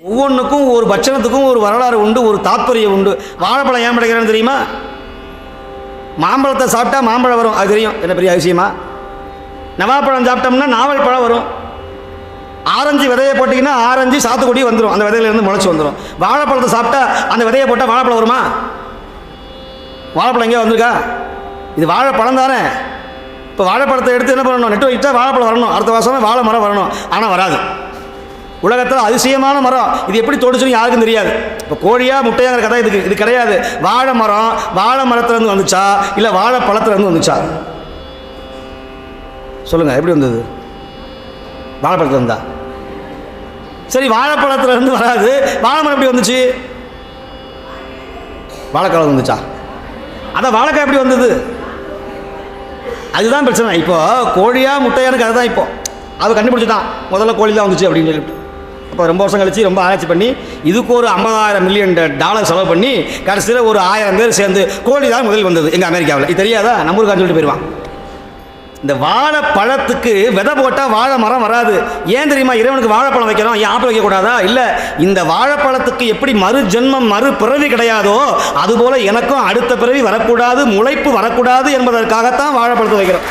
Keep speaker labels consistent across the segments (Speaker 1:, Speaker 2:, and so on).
Speaker 1: ஒவ்வொன்றுக்கும் ஒரு பட்சணத்துக்கும் ஒரு வரலாறு உண்டு, ஒரு தாத்பரியம் உண்டு. வாழைப்பழம் ஏன் கிடைக்கிறேன்னு தெரியுமா? மாம்பழத்தை சாப்பிட்டா மாம்பழம் வரும், அது தெரியும், என்ன பெரிய விஷயமா? நவாப்பழம் சாப்பிட்டோம்னா நாவல் பழம் வரும். ஆரஞ்சு விதையை போட்டிங்கன்னா ஆரஞ்சு சாத்துக்குடி வந்துடும், அந்த விதையிலேருந்து முளைச்சி வந்துடும். வாழைப்பழத்தை சாப்பிட்டா அந்த விதையை போட்டால் வாழைப்பழம் வருமா? வாழைப்பழம் எங்கேயோ வந்திருக்கா? இது வாழைப்பழம் தானே. இப்போ வாழைப்பழத்தை எடுத்து என்ன பண்ணணும்? நெட்டு வைச்சா வாழைப்பழம் வரணும், அடுத்த வருஷமே வாழை மரம் வரணும். ஆனால் வராது. உலகத்தில் அதிசயமான மரம், இது எப்படி தோடுச்சுன்னு யாருக்கும் தெரியாது. இப்போ கோழியா முட்டையாங்கிற கதை இது கிடையாது. வாழை மரம் வாழை மரத்துலேருந்து வந்துச்சா இல்லை வாழைப்பழத்துலேருந்து வந்துச்சா? சொல்லுங்கள், எப்படி வந்தது? வாழைப்பழத்தில் இருந்தா சரி, வாழைப்பழத்துலேருந்து வராது. வாழை மரம் எப்படி வந்துச்சு? வாழைக்காலம் வந்துச்சா? அதான் வாழைக்காய் எப்படி வந்தது? அதுதான் பிரச்சனை. இப்போ கோழியா முட்டையானு கதை தான். இப்போ அது கண்டுபிடிச்சிட்டான், முதல்ல கோழி தான் வந்துச்சு அப்படின்னு சொல்லிட்டு. இப்போ ரொம்ப வருஷம் கழிச்சு ரொம்ப ஆராய்ச்சி பண்ணி இதுக்கு ஒரு $50,000 மில்லியன் செலவு பண்ணி கடைசியில் ஒரு 1000 பேர் சேர்ந்து கோழி தான் முதல் வந்தது எங்கள் அமெரிக்காவில். இது தெரியாதா? நம்மளுக்கு சொல்லிட்டு போயிடுவான். இந்த வாழைப்பழத்துக்கு விதை போட்டால் வாழை மரம் வராது. ஏன் தெரியுமா? இறைவனுக்கு வாழைப்பழம் வைக்கிறோம், ஏன் ஆப்பிள் வைக்கக்கூடாதா? இல்லை, இந்த வாழைப்பழத்துக்கு எப்படி மறு ஜென்மம் மறு பிறவி கிடையாதோ அதுபோல் எனக்கும் அடுத்த பிறவி வரக்கூடாது, முளைப்பு வரக்கூடாது என்பதற்காகத்தான் வாழைப்பழத்தை வைக்கிறோம்.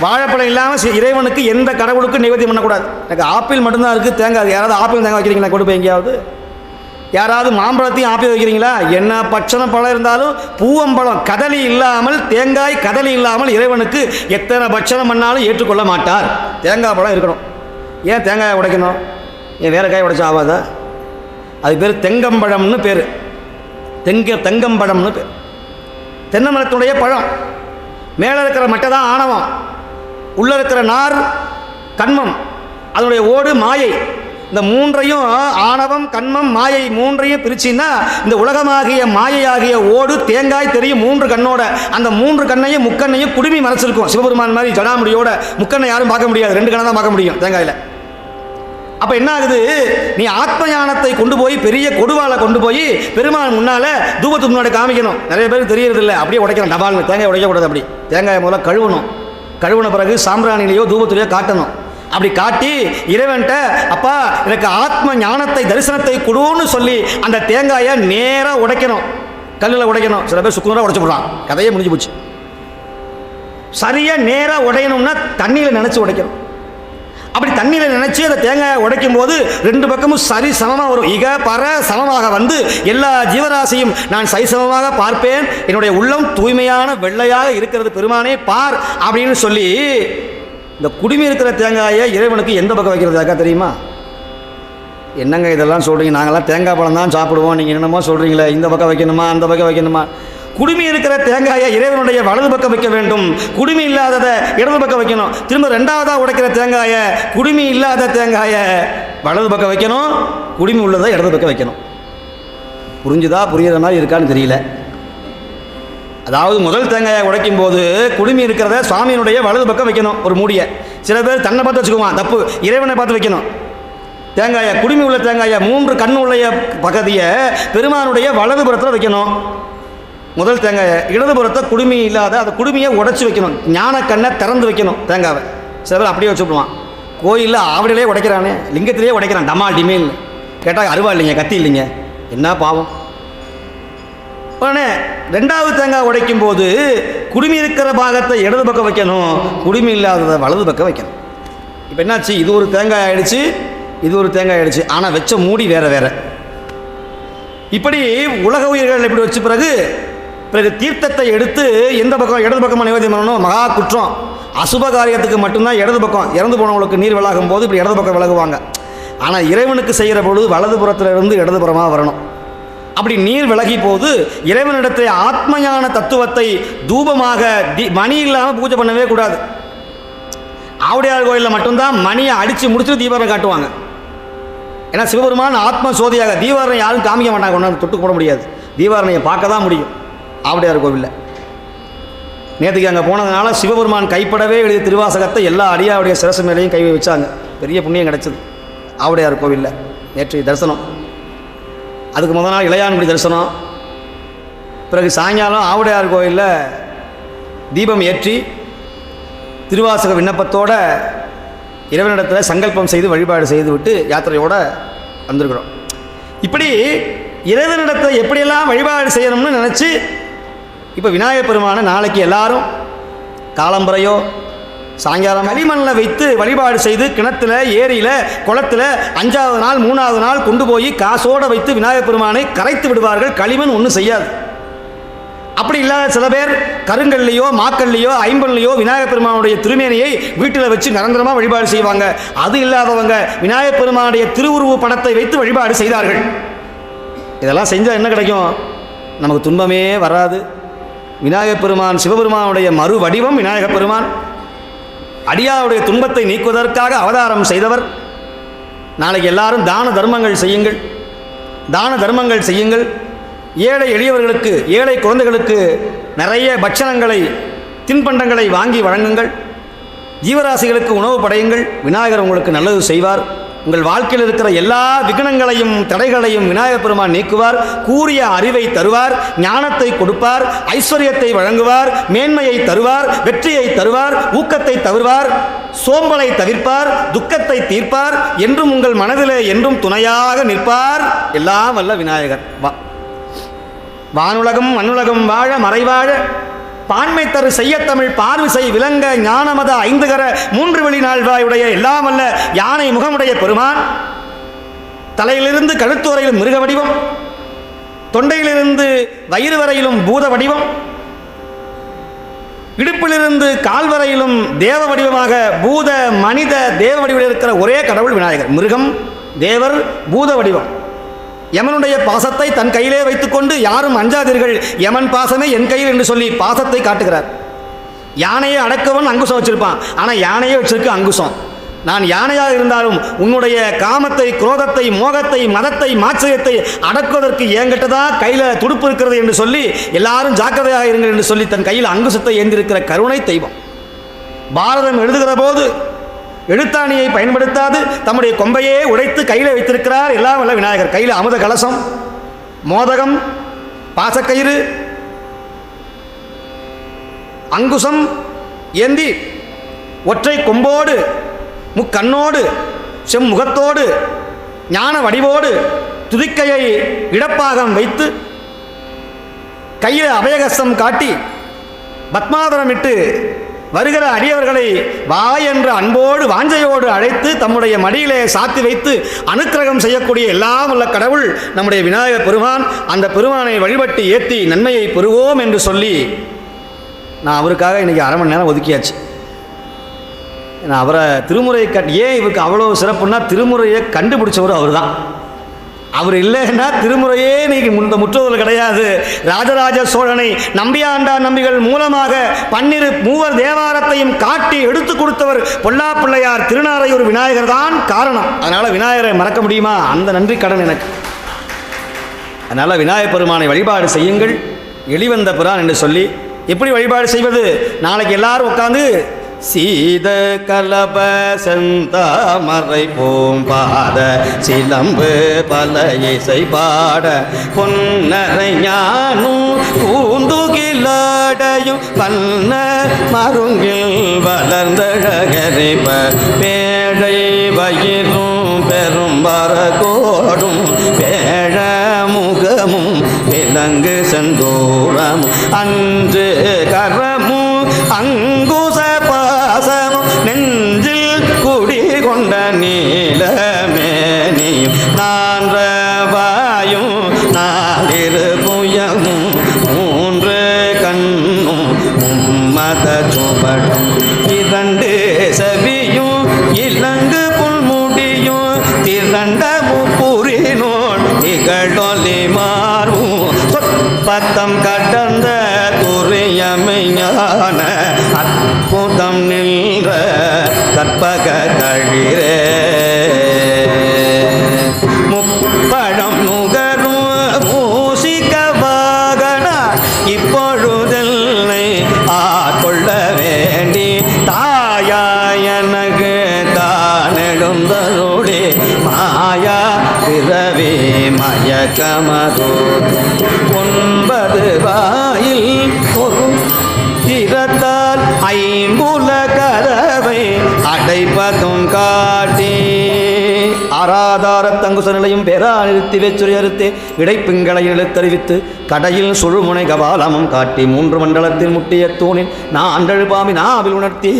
Speaker 1: வாழைப்பழம் இல்லாமல் இறைவனுக்கு எந்த கடவுளுக்கும் நிவேத்தியம் பண்ணக்கூடாது. எனக்கு ஆப்பிள் மட்டும்தான் இருக்குது, தேங்காய். யாராவது ஆப்பிள் தேங்காய் வைக்கிறீங்களா? கொண்டு போய் எங்கேயாவது யாராவது மாம்பழத்தையும் ஆப்பிள் வைக்கிறீங்களா? என்ன பட்சணம் பழம் இருந்தாலும் பூவம்பழம் கதலி இல்லாமல், தேங்காய் கதலி இல்லாமல் இறைவனுக்கு எத்தனை பட்சணம் பண்ணாலும் ஏற்றுக்கொள்ள மாட்டார். தேங்காய் பழம் இருக்கணும். ஏன் தேங்காயை உடைக்கணும்? ஏன் வேறு காய் உடைச்சா ஆகாதா? அது பேர் தெங்கம்பழம்னு பேர். தெங்கம்பழம்னு பேர். தென்னை மரத்துடைய பழம். மேலே இருக்கிற மட்டை தான் ஆணவம், உள்ளே இருக்கிற நார் கண்மம், அதனுடைய ஓடு மாயை. இந்த மூன்றையும், ஆணவம் கண்மம் மாயை மூன்றையும் பிரிச்சின்னா இந்த உலகமாகிய மாயையாகிய ஓடு தேங்காய் தெரியும் 3 கண்ணோட. அந்த 3 கண்ணையும் முக்கண்ணையும் குடுமி மறைச்சிருக்கும். சிவபெருமான் மாதிரி ஜடாமுடியோட முக்கண்ணை யாரும் பார்க்க முடியாது, 2 கண்ணை தான் பார்க்க முடியும் தேங்காயில். அப்போ என்ன ஆகுது? நீ ஆத்ம ஞானத்தை கொண்டு போய் பெரிய கொடுவாலை கொண்டு போய் பெருமாள் முன்னால் தூபத்துக்கு முன்னாடி காமிக்கணும். நிறைய பேருக்கு தெரியறதில்லை, அப்படியே உடைக்கணும். டபால்னு தேங்காய் உடைக்கக்கூடாது. அப்படி தேங்காயை முதல்ல கழுவணும். கழுவுன பிறகு சாம்பிராணிலையோ தூபத்திலையோ காட்டணும். அப்படி காட்டி இறைவன்ட்ட, அப்பா எனக்கு ஆத்ம ஞானத்தை தரிசனத்தை கொடுன்னு சொல்லி அந்த தேங்காயை நேராக உடைக்கணும், கல்லில் உடைக்கணும். சில பேர் சுக்குநூறாக உடைச்சு போடுறான், கதையே முடிஞ்சு போச்சு. சரியாக நேராக உடையணும்னா தண்ணியில் நினச்சி உடைக்கணும். அப்படி தண்ணியில் நினச்சி அந்த தேங்காயை உடைக்கும் போது 2 பக்கமும் சரி சமமாக வரும். இக பர சமமாக வந்து எல்லா ஜீவராசியும் நான் சரிசமமாக பார்ப்பேன், என்னுடைய உள்ளம் தூய்மையான வெள்ளையாக இருக்கிறது பெருமானே பார் அப்படின்னு சொல்லி இந்த குடுமி இருக்கிற தேங்காயை இறைவனுக்கு எந்த பக்கம் வைக்கிறதாக்கா தெரியுமா? என்னங்க இதெல்லாம் சொல்கிறீங்க? நாங்கள்லாம் தேங்காய் பழம் தான் சாப்பிடுவோம், நீங்கள் என்னமோ சொல்கிறீங்களே, இந்த பக்கம் வைக்கணுமா அந்த பக்கம் வைக்கணுமா? குடுமி இருக்கிற தேங்காயை இறைவனுடைய வலது பக்கம் வைக்க வேண்டும், குடுமி இல்லாததை இடது பக்கம் வைக்கணும். திரும்ப 2வதாக உடைக்கிற தேங்காயை, குடுமி இல்லாத தேங்காயை வலது பக்கம் வைக்கணும், குடுமி உள்ளதை இடது பக்கம் வைக்கணும். புரிஞ்சுதா? புரியுற மாதிரி இருக்கான்னு தெரியல. அதாவது முதல் தேங்காயை உடைக்கும் போது குடுமி இருக்கிறத சுவாமியினுடைய வலது பக்கம் வைக்கணும், ஒரு மூடியை. சில பேர் தன்னை பார்த்து வச்சுக்குவான், தப்பு. இறைவனை பார்த்து வைக்கணும் தேங்காயை. குடுமி உள்ள தேங்காயை 3 கண் உள்ள பகுதியை பெருமானுடைய வலது புறத்தில் வைக்கணும். முதல் தேங்காயை இடதுபுறத்தை குடுமி இல்லாத அந்த குடுமியை உடைச்சி வைக்கணும், ஞான கண்ணை திறந்து வைக்கணும் தேங்காவை. சில பேர் அப்படியே வச்சுடுவான். கோயிலில் ஆவடிலே உடைக்கிறானே, லிங்கத்திலேயே உடைக்கிறான், டமால் டிமேல். கேட்டால் அருவா இல்லைங்க, கத்தி இல்லைங்க, என்ன பாவம். உடனே 2வது தேங்காய் உடைக்கும் போது குடுமி இருக்கிற பாகத்தை இடது பக்கம் வைக்கணும், குடுமி இல்லாததை வலது பக்கம் வைக்கணும். இப்போ என்னாச்சு? இது ஒரு தேங்காய் ஆகிடுச்சு, இது ஒரு தேங்காய் ஆகிடுச்சு, ஆனால் வச்ச மூடி வேறு வேறு. இப்படி உலக உயிர்கள் இப்படி வச்ச பிறகு தீர்த்தத்தை எடுத்து எந்த பக்கம்? இடது பக்கமாக நிவேதியம் பண்ணணும். மகா குற்றம். அசுப காரியத்துக்கு மட்டும்தான் இடது பக்கம். இறந்து போனவங்களுக்கு நீர் விலகும் போது இப்படி இடது பக்கம் விலகுவாங்க. ஆனால் இறைவனுக்கு செய்கிற பொழுது வலது புறத்திலிருந்து இடதுபுறமாக வரணும். அப்படி நீர் விலகி போது இறைவனிடத்தை ஆத்மஞான தத்துவத்தை தூபமாக மணி இல்லாமல் பூஜை பண்ணவே கூடாது. ஆவுடையார் கோயிலில் மட்டும்தான் மணியை அடித்து முடிச்சுட்டு தீபாவளி காட்டுவாங்க. ஏன்னா சிவபெருமான் ஆத்ம சோதியாக, தீபாவளி யாரும் காமிக்க மாட்டாங்க, கொண்டாந்து தொட்டு போட முடியாது. தீபாவளியை பார்க்க தான் முடியும் ஆவுடையார் கோவிலில். நேற்றுக்கு அங்கே போனதுனால சிவபெருமான் கைப்படவே எழுதிய திருவாசகத்தை எல்லா அடியாவுடைய சிரசு மேலேயும் கை வச்சாங்க. பெரிய புண்ணியம் கிடச்சிது ஆவுடையார் கோவிலில் நேற்று தரிசனம். அதுக்கு முதல் நாள் இளையான்குடி தரிசனம். பிறகு சாயங்காலம் ஆவுடையார் கோயிலில் தீபம் ஏற்றி திருவாசக விண்ணப்பத்தோடு இறைவனிடத்தில் சங்கல்பம் செய்து வழிபாடு செய்துவிட்டு யாத்திரையோடு வந்திருக்கிறோம். இப்படி இறைவனிடத்தை எப்படியெல்லாம் வழிபாடு செய்யணும்னு நினச்சி இப்போ விநாயகப் பெருமானை நாளைக்கு எல்லாரும் காலம்பரையோ சாயங்காலம் களிமண்ணில் வைத்து வழிபாடு செய்து கிணத்துல ஏரியில் குளத்தில் 5வது நாள் 3வது நாள் கொண்டு போய் காசோடு வைத்து விநாயகப் பெருமானை கரைத்து விடுவார்கள். களிமண் ஒன்றும் செய்யாது. அப்படி இல்லாத சில பேர் கருங்கல்லையோ மாக்கல்லையோ ஐம்பன்லையோ விநாயகப் பெருமானுடைய திருமேனியை வீட்டில் வச்சு நிரந்தரமாக வழிபாடு செய்வாங்க. அது இல்லாதவங்க விநாயகப் பெருமானுடைய திருவுருவ படத்தை வைத்து வழிபாடு செய்தார்கள். இதெல்லாம் செஞ்சால் என்ன கிடைக்கும்? நமக்கு துன்பமே வராது. விநாயகப் பெருமான் சிவபெருமானுடைய மறு வடிவம் விநாயகப் பெருமான். அடியாருடைய துன்பத்தை நீக்குவதற்காக அவதாரம் செய்தவர். நாளைக்கு எல்லாரும் தான தர்மங்கள் செய்யுங்கள், தான தர்மங்கள் செய்யுங்கள். ஏழை எளியவர்களுக்கு, ஏழை குழந்தைகளுக்கு நிறைய பட்சணங்களை, தின்பண்டங்களை வாங்கி வழங்குங்கள். ஜீவராசிகளுக்கு உணவு படையுங்கள். விநாயகர் உங்களுக்கு நல்லது செய்வார். உங்கள் வாழ்க்கையில் இருக்கிற எல்லா விக்னங்களையும் தடைகளையும் விநாயகப் பெருமான் நீக்குவார். கூறிய அறிவை தருவார், ஞானத்தை கொடுப்பார், ஐஸ்வர்யத்தை வழங்குவார், மேன்மையை தருவார், வெற்றியை தருவார், ஊக்கத்தை தருவார், சோம்பலை தவிர்ப்பார், துக்கத்தை தீர்ப்பார். என்றும் உங்கள் மனதிலே என்றும் துணையாக நிற்பார். எல்லாம் வல்ல விநாயகர். வானுலகம் மண்ணுலகம் வாழ மறைவாழ பான்மை தரு செய்யத்தமிழ் பார்விசை விளங்க ஞானமத 5 கர 3 வெளிநாள்வாயுடைய எல்லாம் வல்ல யானை முகமுடைய பெருமான். தலையிலிருந்து கழுத்து வரையிலும் மிருக வடிவம், தொண்டையிலிருந்து வயிறு வரையிலும் பூத வடிவம், இடுப்பிலிருந்து கால் வரையிலும் தேவ வடிவமாக பூத மனித தேவ வடிவில் இருக்கிற ஒரே கடவுள் விநாயகர். மிருகம், தேவர், பூத வடிவம். யமனுடைய பாசத்தை தன் கையிலே வைத்துக்கொண்டு யாரும் அஞ்சாதீர்கள், யமன் பாசமே என் கையில் என்று சொல்லி பாசத்தை காட்டுகிறார். யானையை அடக்கவன் அங்குசம் வச்சிருப்பான், ஆனால் யானையே வச்சிருக்கு அங்குசம். நான் யானையாக இருந்தாலும் உன்னுடைய காமத்தை, குரோதத்தை, மோகத்தை, மதத்தை, மாச்சரியத்தை அடக்குவதற்கு என்கிட்டதான் கையில் துடுப்பு இருக்கிறது என்று சொல்லி எல்லாரும் ஜாக்கிரதையாக இருங்கள் என்று சொல்லி தன் கையில் அங்குசத்தை ஏந்திருக்கிற கருணை தெய்வம். பாரதம் எழுதுகிற போது எழுத்தாணியை பயன்படுத்தாது தம்முடைய கொம்பையே உடைத்து கையில் வைத்திருக்கிறார் எல்லாம் வல்ல விநாயகர். கையில் அமுத கலசம், மோதகம், பாசக்கயிறு, அங்குசம் ஏந்தி ஒற்றை கொம்போடு முக்கண்ணோடு செம்முகத்தோடு ஞான வடிவோடு துதிக்கையை இடப்பாகம் வைத்து கையில் அபயகஸ்தம் காட்டி பத்மாதரமிட்டு வருகிற அடியவர்களை வா என்ற அன்போடு வாஞ்சையோடு அழைத்து தம்முடைய மடியிலே சாத்தி வைத்து அனுக்கிரகம் செய்யக்கூடிய எல்லாம் உள்ள கடவுள் நம்முடைய விநாயகர் பெருமான். அந்த பெருமானை வழிபட்டு ஏற்றி நன்மையை பெறுவோம் என்று சொல்லி நான் அவருக்காக இன்றைக்கி 1/2 மணி நேரம் ஒதுக்கியாச்சு. நான் அவரை திருமுறையை ஏன் இவருக்கு அவ்வளோ சிறப்புன்னா திருமுறையை கண்டுபிடிச்சவர் அவர் தான். அவர் இல்லைன்னா திருமுறையே இன்னைக்கு முற்றுதல் கிடையாது. ராஜராஜ சோழனை நம்பியாண்டார் நம்பிகள் மூலமாக 12 மூவர் தேவாரத்தையும் காட்டி எடுத்து கொடுத்தவர் பொல்லா பிள்ளையார் திருநாரையூர் விநாயகர் தான் காரணம். அதனால் விநாயகரை மறக்க முடியுமா? அந்த நன்றி கடன் எனக்கு. அதனால் விநாயகப் பெருமானை வழிபாடு செய்யுங்கள். எளிவந்த பிரான் என்று சொல்லி எப்படி வழிபாடு செய்வது? நாளைக்கு எல்லாரும் உட்காந்து சீத கலப செந்தாமரை பூம்பாத சிலம்பு பல இசை பாட பொன்னரை ஞானும் பூந்துகிலாடையும் பன்ன மருங்கில் வளர்ந்தழகரிப்ப பேழை வயிறும் பெரும் வரகோடும் பேழ முகமும் விலங்கு செந்தூரம் அன்று கரமும் அங்குச பாசமும் நெஞ்சில் குடி கொண்ட நீலமேனியும் நான்றவாயும் நாலிரு புயமும் 3 கண்ணும் மத சுபடும் 2 செவியும் இலங்கு புல்முடியும் திரண்ட முப்புரினோள் நிகழொலி மாறும் பத்தம் கடந்த துரியமையான அற்புதம் நின்ற கற்பக தழிரே முப்பழம் நுகரும் மூசிக வாகன இப்பொழுதெல்லை ஆட்கொள்ள வேண்டி தாயாயனகு தானெழுந்தருளே மாயா பிறவி மயக்கமதோ 9 வாயில் ஒரு திறத்தால் 5 கதவை அடைப்பதும் காட்டி ஆராதார தங்குச நிலையும் பேரா நிறுத்தி வெச்சுரை அறுத்தே இடைப்பிங்களை இழுத்தறிவித்து கடையில் சுழுமுனை கபாலமும் காட்டி 3 மண்டலத்தில் முட்டிய தூணில் நான் அன்றழு பாமி நாவில் உணர்த்தி.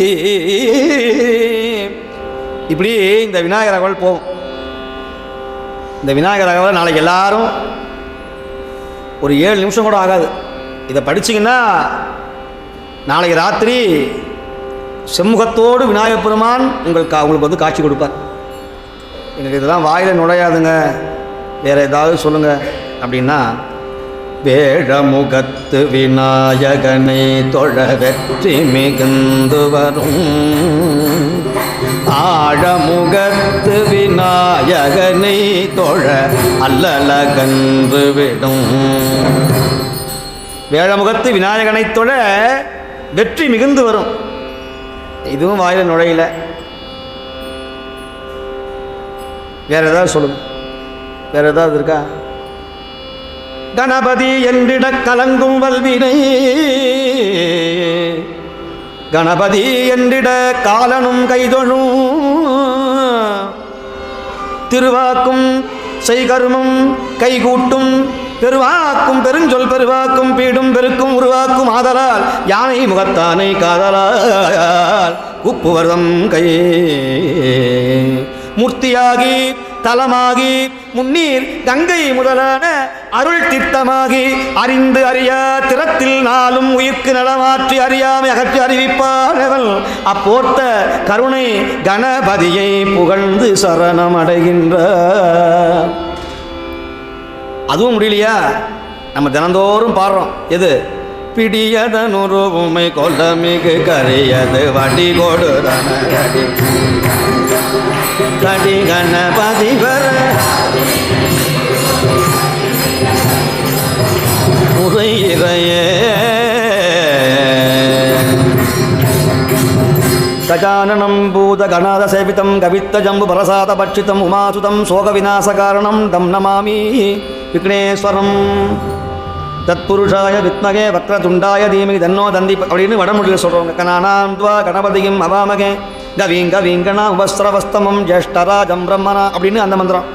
Speaker 1: இப்படி இந்த விநாயகர் அகவல் போகும். இந்த விநாயகர் அகவல் நாளைக்கு எல்லாரும் ஒரு 7 நிமிஷம் கூட ஆகாது. இதை படிச்சிங்கன்னா நாளைக்கு ராத்திரி செம்முகத்தோடு விநாயகப் பெருமான் உங்களுக்கு வந்து காட்சி கொடுப்பார். எனக்கு இதெல்லாம் வாயில் நுழையாதுங்க, வேறு ஏதாவது சொல்லுங்கள் அப்படின்னா, வேழமுகத்து விநாயகனை தொழ வெற்றி மிகுந்து வரும், ஆழமுகத்து விநாயகனை தொழ அல்லலகன்று விடும். வேழமுகத்து விநாயகனை தொழ வெற்றி மிகுந்து வரும். இதுவும் வாயில நுழையில. வேற ஏதாவது சொல்லுங்க, வேற ஏதாவது இருக்கா? கணபதி என்றிட கலங்கும் வல்வினை, கணபதி என்றிட காலனும் கைதொழும், திருவாக்கும் செய்கருமம் கைகூட்டும், பெருவாக்கும் பெருஞ்சொல் பெருவாக்கும் பீடும் பெருக்கும் உருவாக்கும் ஆதலால் யானை முகத்தானை காதலால் உப்புவர்தம் கை மூர்த்தியாகி தலமாகி முன்னீர் கங்கை முதலான அருள் திட்டமாகி அறிந்து அறியா திறத்தில் நாளும் உயிர்க்கு நலமாற்றி அறியாமை அகற்றி அறிவிப்பானவள் அப்போர்த்த கருணை கணபதியை புகழ்ந்து சரணம் அடைகின்ற. அதுவும் முடியலையா? நம்ம தினந்தோறும் பாடுறோம். எது? பிடியதனொரு உமை கொல்ல மிகு கரியது வடி கொடுதன கடி கணபதி வர முறையிறையே கஜானனம் பூத கணாத சேவிதம் கவித்த ஜம்பு பரசாத பட்சிதம் உமாசுதம் சோக விநாச காரணம் தம் நமாமி விக்னேஸ்வரம் தத்புருஷாய வித்மகே வக்ரதுண்டாய தீமகி தன்னோ தந்தி அப்படின்னு வடமொழியில் சொல்கிறவங்க. கணானாம் துவா கணபதியும் அவாமகே கவீங்கணா உபஸ்ரவஸ்தமம் ஜேஷ்டராஜம் பிரம்மணா அப்படின்னு அந்த மந்திரம்.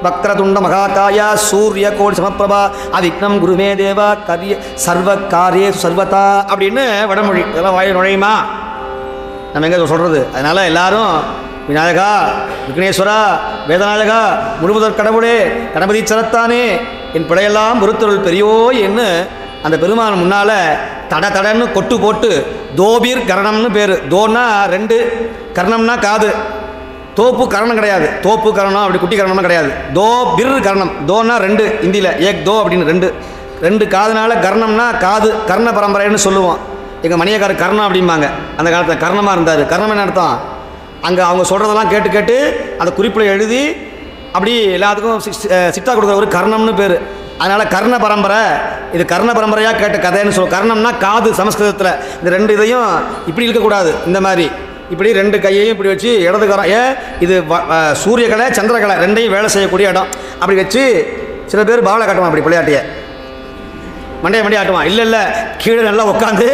Speaker 1: வக்ரதுண்ட மகாகாயா சூரிய கோடி சமப்பிரபா அவிக்னம் குருமே தேவா கரிய சர்வ காரியே சர்வதா அப்படின்னு வடமொழி. இதெல்லாம் வாய நுழையுமா? நம்ம எங்கே சொல்கிறது? அதனால் எல்லாரும் விநாயகா விக்னேஸ்வரா வேதநாயகா முழுமுதற் கடவுளே கணபதி சரத்தானே என் பிழையெல்லாம் பொறுத்தருள் பெரியோய் என்ன அந்த பெருமான் முன்னால் தடன்னு கொட்டு போட்டு தோபீர் கரணம்னு பேர். தோன்னா 2, கரணம்னா காது. தோப்பு கரணம் கிடையாது, தோப்பு கரணம் அப்படி குட்டி கரணம்னா கிடையாது. தோ பிர் கரணம். தோன்னா 2 இந்தியில் ஏக் தோ அப்படின்னு 2 காதுனால கர்ணம்னா காது. கர்ண பரம்பரைன்னு சொல்லுவோம். எங்கள் மணியக்காரர் கர்ணம் அப்படிம்பாங்க. அந்த காலத்தில் கர்ணமாக இருந்தார். கர்ணம் என்ன அர்த்தம்? அங்கே அவங்க சொல்கிறதெல்லாம் கேட்டு கேட்டு அந்த குறிப்பில் எழுதி அப்படி எல்லாத்துக்கும் சிட்டா கொடுக்குற ஒரு கர்ணம்னு பேர். அதனால் கர்ண பரம்பரை, இது கர்ண பரம்பரையாக கேட்ட கதைன்னு சொல்லுவோம். கர்ணம்னா காது சமஸ்கிருதத்தில். இந்த 2 இதையும் இப்படி இருக்கக்கூடாது, இந்த மாதிரி இப்படி 2 கையையும் இப்படி வச்சு இடது கரம். இது சூரியகலை சந்திரகலை 2ஐயும் வேலை செய்யக்கூடிய இடம். அப்படி வச்சு சில பேர் பாவலை காட்டுவான், அப்படி விளையாட்டிய மண்டைய ஆட்டுவான். இல்லை கீழே நல்லா உட்காந்து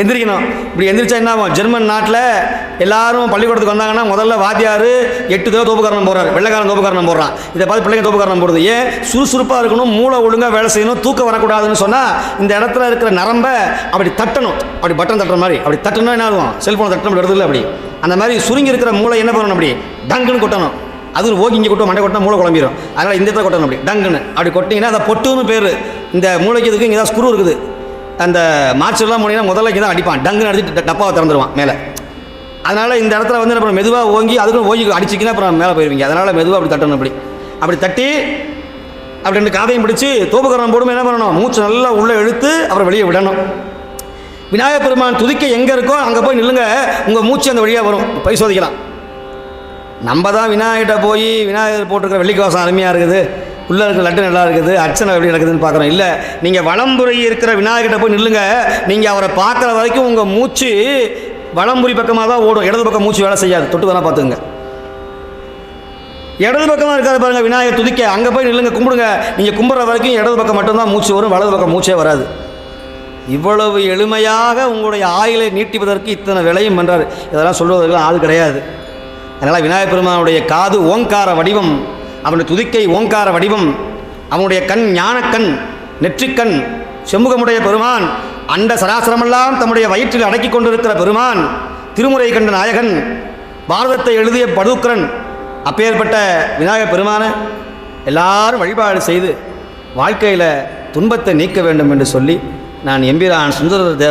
Speaker 1: எந்திரிக்கணும். இப்படி எந்திரிச்சா என்ன ஆகும்? ஜெர்மன் நாட்டில் எல்லாரும் பள்ளிக்கூடத்துக்கு வந்தாங்கன்னா முதல்ல வாத்தியார் 8 தடவை தோப்புக்காரணம் போடுறாரு, வெள்ளைக்காரன் தோப்புக்காரணம் போடுறான். இதை பார்த்து பிள்ளைங்க தோப்புக்காரணம் போடுறது ஏன்? சுறுசுறுப்பாக இருக்கணும், மூளை ஒழுங்காக வேலை செய்யணும், தூக்கம் வரக்கூடாதுன்னு சொன்னால் இந்த இடத்துல இருக்கிற நரம்பை அப்படி தட்டணும். அப்படி பட்டன் தட்டுற மாதிரி அப்படி தட்டணும். என்ன ஆகும்? செல்ஃபோனை தட்டணும் எடுத்துல அப்படி. அந்த மாதிரி சுருங்கி இருக்கிற மூளை என்ன பண்ணணும்? அப்படி டங்குன்னு கொட்டணும். அது ஓகி இங்கே கொட்டும், மண்டை கொட்டினா மூளை குழம்பிடும். அதனால் இந்த இடத்துல கொட்டணும், அப்படி டங்குன்னு. அப்படி கொட்டிங்கன்னா அதை பொட்டுன்னு பேர். இந்த மூளைக்கு இதுக்கு இங்கே தான் ஸ்க்ரூ இருக்குது. அந்த மார்ச்செல்லாம் போனீங்கன்னா முதல்ல இங்கே தான் அடிப்பான், டங்குன்னு அடிச்சு டப்பாவை திறந்துடுவான் மேலே. அதனால் இந்த இடத்துல வந்து அப்புறம் மெதுவாக ஓங்கி அதுக்கும் ஓங்கி அடிச்சிக்கினா அப்புறம் மேலே போயிருவீங்க. அதனால் மெதுவாக அப்படி தட்டணும். அப்படி தட்டி அப்படி 2 காதையும் பிடிச்சி தோப்புக்கரணம் போடும்போது என்ன பண்ணணும்? மூச்சு நல்லா உள்ளே இழுத்து அப்புறம் வெளியே விடணும். விநாயகப் பெருமான் துதிக்க எங்கே இருக்கோ அங்கே போய் நில்லுங்க, உங்கள் மூச்சு அந்த வழியாக வரும். பரிசோதிக்கலாம். நம்ம தான் விநாயகர்கிட்ட போய் விநாயகர் போட்டிருக்கிற வெள்ளிக்கவசம் அருமையாக இருக்குது, உள்ளே இருக்கிற லட்டு நல்லா இருக்குது, அர்ச்சனை எப்படி நடக்குதுன்னு பார்க்குறோம். இல்லை, நீங்கள் வலம்புரி இருக்கிற விநாயகர்கிட்ட போய் நில்லுங்க. நீங்கள் அவரை பார்க்குற வரைக்கும் உங்கள் மூச்சு வலம்புரி பக்கமாக தான் ஓடும், இடது பக்கம் மூச்சு வேலை செய்யாது. தொட்டு வேணால் பார்த்துங்க. இடது பக்கமாக இருக்காது பாருங்கள் விநாயகர் துதிக்க, அங்கே போய் நில்லுங்க, கும்பிடுங்க. நீங்கள் கும்பிட்ற வரைக்கும் இடது பக்கம் மட்டும்தான் மூச்சு வரும், வலது பக்கம் மூச்சே வராது. இவ்வளவு எளிமையாக உங்களுடைய ஆயுளை நீட்டிப்பதற்கு இத்தனை விலையும் பண்ணுறாரு. இதெல்லாம் சொல்வதற்கெல்லாம் ஆள் கிடையாது. அதனால் விநாயகப் பெருமானுடைய காது ஓங்கார வடிவம், அவனுடைய துதிக்கை ஓங்கார வடிவம், அவனுடைய கண் ஞானக்கண், நெற்றிக்கண், செம்முகமுடைய பெருமான், அண்ட சராசரமெல்லாம் தம்முடைய வயிற்றில் அடக்கி கொண்டிருக்கிற பெருமான், திருமுறை கண்ட நாயகன், பாரதத்தை எழுதிய படுக்கரன், அப்பேற்பட்ட விநாயகப் பெருமான எல்லாரும் வழிபாடு செய்து வாழ்க்கையில் துன்பத்தை நீக்க வேண்டும் என்று சொல்லி நான் எம்பிரான் சுந்தர தேவ